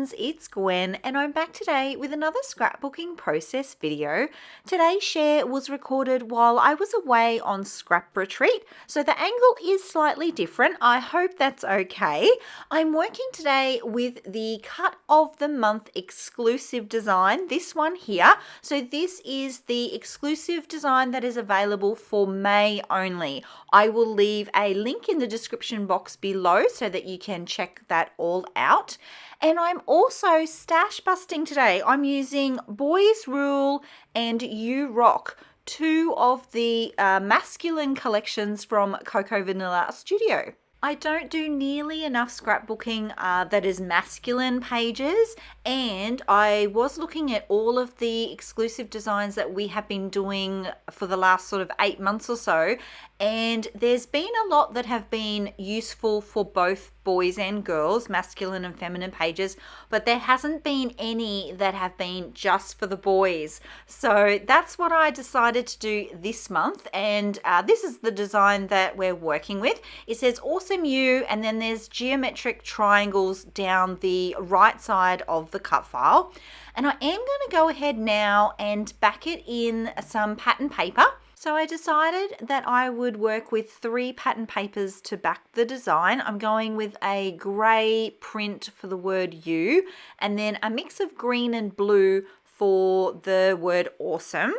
friends, it's Gwen and I'm back today with another scrapbooking process video. Today's share was recorded while I was away on scrap retreat, so the angle is slightly different. I hope that's okay. I'm working today with the Cut of the Month exclusive design, this one here. So this is the exclusive design that is available for May only. I will leave a link in the description box below so that you can check that all out. And I'm also stash busting today. I'm using Boys Rule and You Rock, two of the masculine collections from Coco Vanilla Studio. I don't do nearly enough scrapbooking that is masculine pages, and I was looking at all of the exclusive designs that we have been doing for the last sort of 8 months or so, and there's been a lot that have been useful for both boys and girls, masculine and feminine pages, but there hasn't been any that have been just for the boys. So that's what I decided to do this month, and this is the design that we're working with. It says Awesome You, and then there's geometric triangles down the right side of the cut file. And I am going to go ahead now and back it in some pattern paper. So I decided that I would work with 3 pattern papers to back the design. I'm going with a grey print for the word you, and then a mix of green and blue for the word awesome.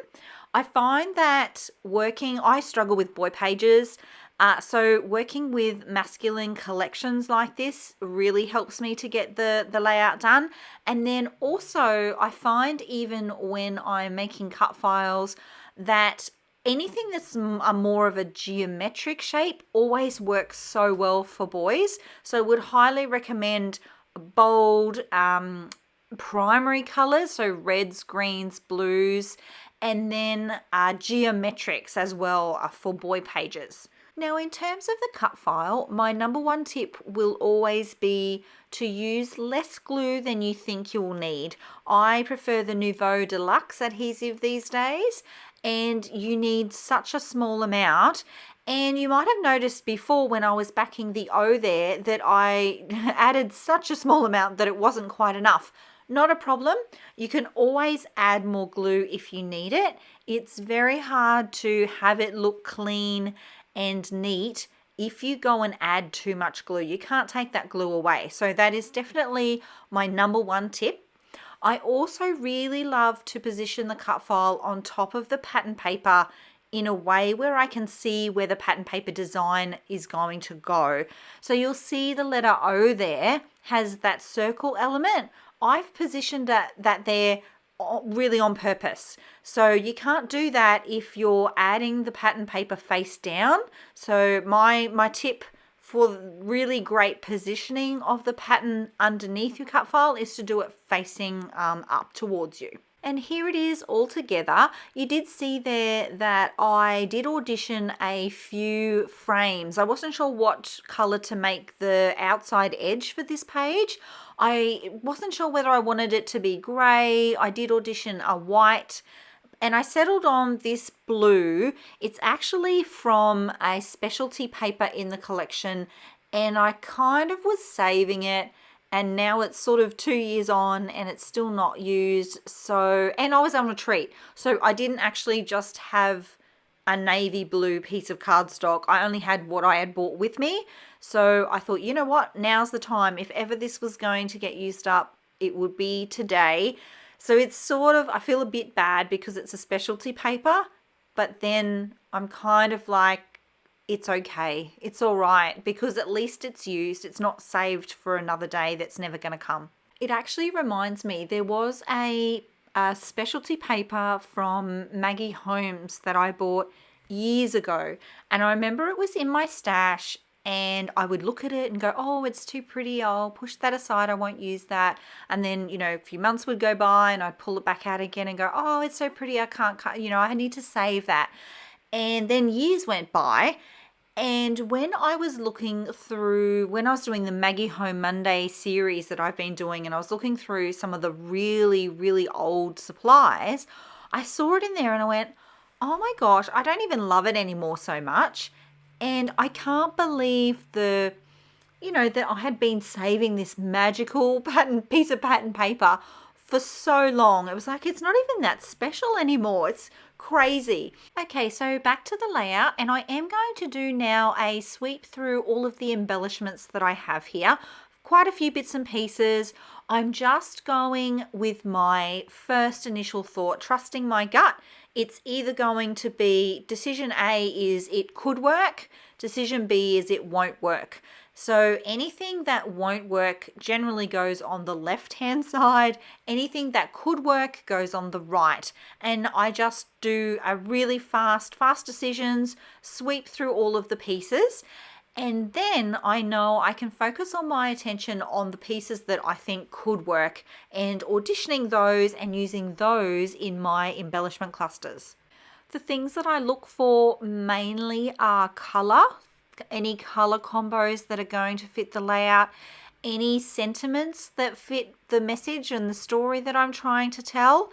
I find that I struggle with boy pages. So working with masculine collections like this really helps me to get the layout done. And then also I find even when I'm making cut files that anything that's more of a geometric shape always works so well for boys. So would highly recommend bold primary colors, so reds, greens, blues, and then geometrics as well for boy pages. Now, in terms of the cut file, my number one tip will always be to use less glue than you think you'll need. I prefer the Nouveau Deluxe adhesive these days, and you need such a small amount. And you might have noticed before when I was backing the O there that I added such a small amount that it wasn't quite enough. Not a problem. You can always add more glue if you need it. It's very hard to have it look clean and neat if you go and add too much glue. You can't take that glue away. So that is definitely my number one tip. I also really love to position the cut file on top of the pattern paper in a way where I can see where the pattern paper design is going to go. So you'll see the letter O there has that circle element. I've positioned that there really on purpose. So you can't do that if you're adding the pattern paper face down. So my tip for really great positioning of the pattern underneath your cut file is to do it facing up towards you. And here it is all together. You did see there that I did audition a few frames. I wasn't sure what color to make the outside edge for this page. I wasn't sure whether I wanted it to be gray. I did audition a white, and I settled on this blue. It's actually from a specialty paper in the collection, and I kind of was saving it, and now it's sort of 2 years on and it's still not used. So, and I was on retreat, so I didn't actually just have a navy blue piece of cardstock. I only had what I had bought with me. So I thought, you know what, now's the time. If ever this was going to get used up, it would be today. So it's sort of, I feel a bit bad because it's a specialty paper, but then I'm kind of like, it's okay. It's all right because at least it's used. It's not saved for another day that's never going to come. It actually reminds me, there was a specialty paper from Maggie Holmes that I bought years ago. And I remember it was in my stash, and I would look at it and go, oh, it's too pretty. I'll push that aside. I won't use that. And then, a few months would go by and I'd pull it back out again and go, oh, it's so pretty. I can't cut, I need to save that. And then years went by. And when I was doing the Maggie Home Monday series that I've been doing, and I was looking through some of the really, really old supplies, I saw it in there and I went, oh my gosh, I don't even love it anymore so much. And I can't believe the that I had been saving this magical piece of pattern paper for so long. It was like, it's not even that special anymore. It's crazy. Okay, so back to the layout, and I am going to do now a sweep through all of the embellishments that I have here. Quite a few bits and pieces. I'm just going with my first initial thought, trusting my gut. It's either going to be decision A is it could work, decision B is it won't work. So anything that won't work generally goes on the left-hand side. Anything that could work goes on the right. And I just do a really fast decisions, sweep through all of the pieces. And then I know I can focus on my attention on the pieces that I think could work and auditioning those and using those in my embellishment clusters. The things that I look for mainly are color, any color combos that are going to fit the layout, any sentiments that fit the message and the story that I'm trying to tell.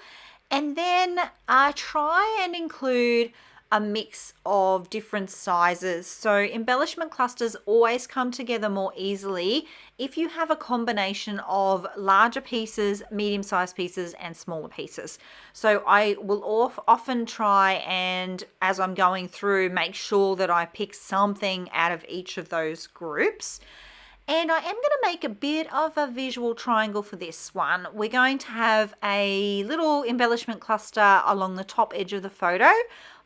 And then I try and include a mix of different sizes. So embellishment clusters always come together more easily if you have a combination of larger pieces, medium-sized pieces, and smaller pieces. So I will often try and, as I'm going through, make sure that I pick something out of each of those groups. And I am going to make a bit of a visual triangle for this one. We're going to have a little embellishment cluster along the top edge of the photo.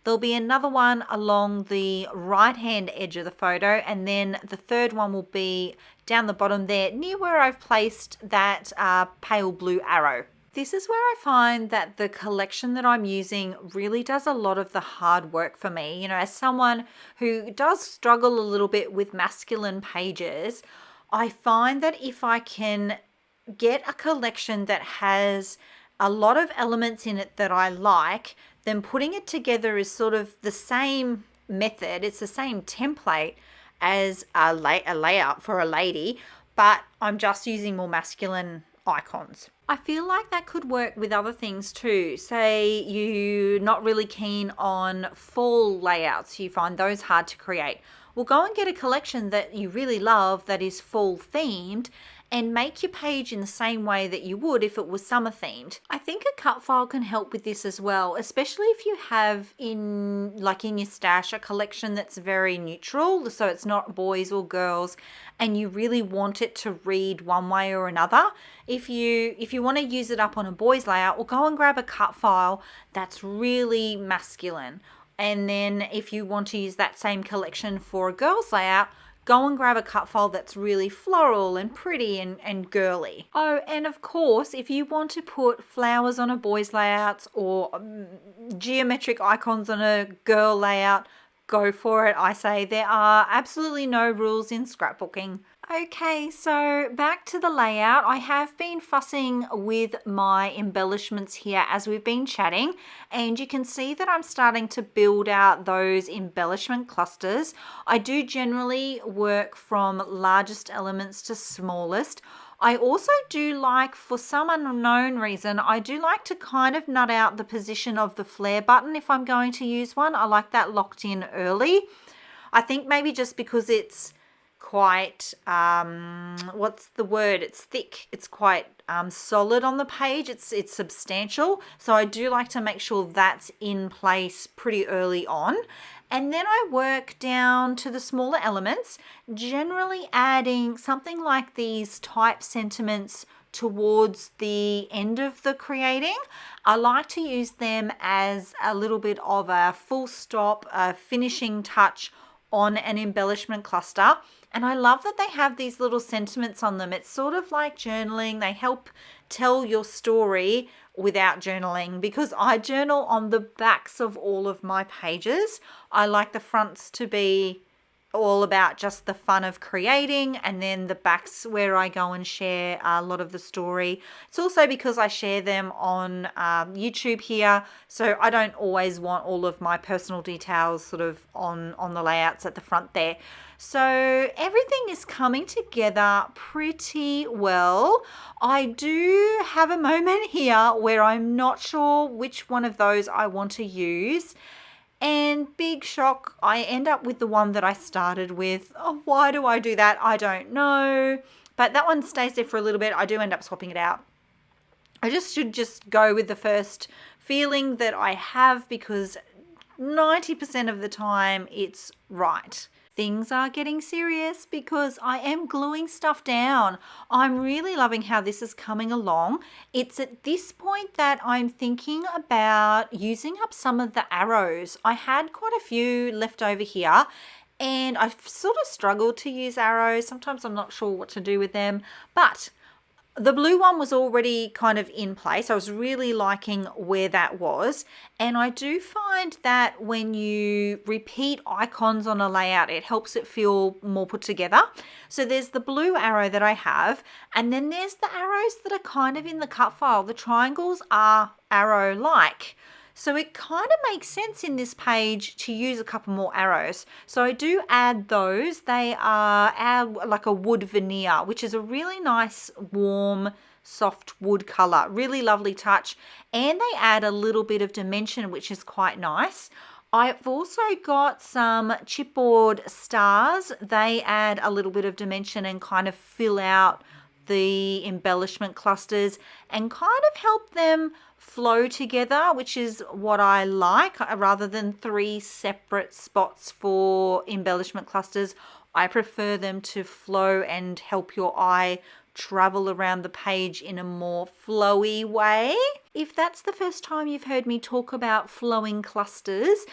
There'll be another one along the right-hand edge of the photo, and then the third one will be down the bottom there, near where I've placed that pale blue arrow. This is where I find that the collection that I'm using really does a lot of the hard work for me. As someone who does struggle a little bit with masculine pages, I find that if I can get a collection that has a lot of elements in it that I like, then putting it together is sort of the same method. It's the same template as a layout for a lady, but I'm just using more masculine icons. I feel like that could work with other things too. Say you're not really keen on fall layouts, you find those hard to create. Well, go and get a collection that you really love that is fall themed and make your page in the same way that you would if it was summer themed. I think a cut file can help with this as well, especially if you have in your stash a collection that's very neutral, so it's not boys or girls, and you really want it to read one way or another. If you want to use it up on a boys layout, well, go and grab a cut file that's really masculine. And then if you want to use that same collection for a girls layout, go and grab a cut file that's really floral and pretty and girly. Oh, and of course, if you want to put flowers on a boys layout or geometric icons on a girl layout, go for it. I say there are absolutely no rules in scrapbooking. Okay, so back to the layout. I have been fussing with my embellishments here as we've been chatting, and you can see that I'm starting to build out those embellishment clusters. I do generally work from largest elements to smallest. I also do like, for some unknown reason, I do like to kind of nut out the position of the flare button if I'm going to use one. I like that locked in early. I think maybe just because it's quite, what's the word? It's thick. It's quite solid on the page. It's substantial. So I do like to make sure that's in place pretty early on. And then I work down to the smaller elements, generally adding something like these type sentiments towards the end of the creating. I like to use them as a little bit of a full stop, a finishing touch on an embellishment cluster. And I love that they have these little sentiments on them. It's sort of like journaling. They help tell your story without journaling, because I journal on the backs of all of my pages. I like the fronts to be all about just the fun of creating, and then the backs where I go and share a lot of the story. It's also because I share them on YouTube here, so I don't always want all of my personal details sort of on the layouts at the front there. So everything is coming together pretty well. I do have a moment here where I'm not sure which one of those I want to use. And big shock, I end up with the one that I started with. Oh, why do I do that? I don't know. But that one stays there for a little bit. I do end up swapping it out. I should just go with the first feeling that I have because 90% of the time it's right. Things are getting serious because I am gluing stuff down. I'm really loving how this is coming along. It's at this point that I'm thinking about using up some of the arrows. I had quite a few left over here and I've sort of struggled to use arrows. Sometimes I'm not sure what to do with them, but the blue one was already kind of in place. I was really liking where that was. And I do find that when you repeat icons on a layout, it helps it feel more put together. So there's the blue arrow that I have, and then there's the arrows that are kind of in the cut file. The triangles are arrow-like. So it kind of makes sense in this page to use a couple more arrows. So I do add those. They are like a wood veneer, which is a really nice, warm, soft wood color. Really lovely touch. And they add a little bit of dimension, which is quite nice. I've also got some chipboard stars. They add a little bit of dimension and kind of fill out the embellishment clusters and kind of help them flow together, which is what I like. Rather than 3 separate spots for embellishment clusters, I prefer them to flow and help your eye travel around the page in a more flowy way. If that's the first time you've heard me talk about flowing clusters,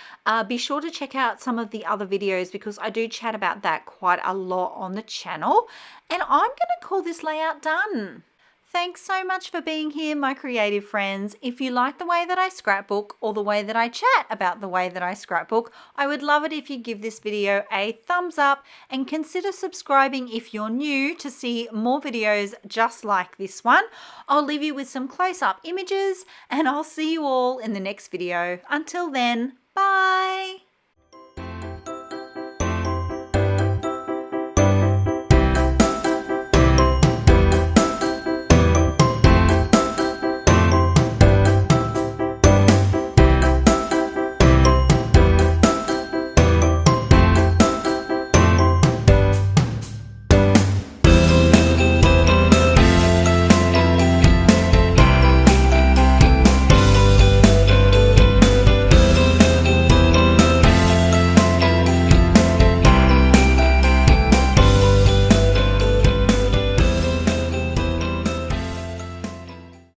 be sure to check out some of the other videos because I do chat about that quite a lot on the channel. And I'm going to call this layout done. Thanks so much for being here, my creative friends. If you like the way that I scrapbook or the way that I chat about the way that I scrapbook, I would love it if you give this video a thumbs up and consider subscribing if you're new to see more videos just like this one. I'll leave you with some close-up images and I'll see you all in the next video. Until then, bye!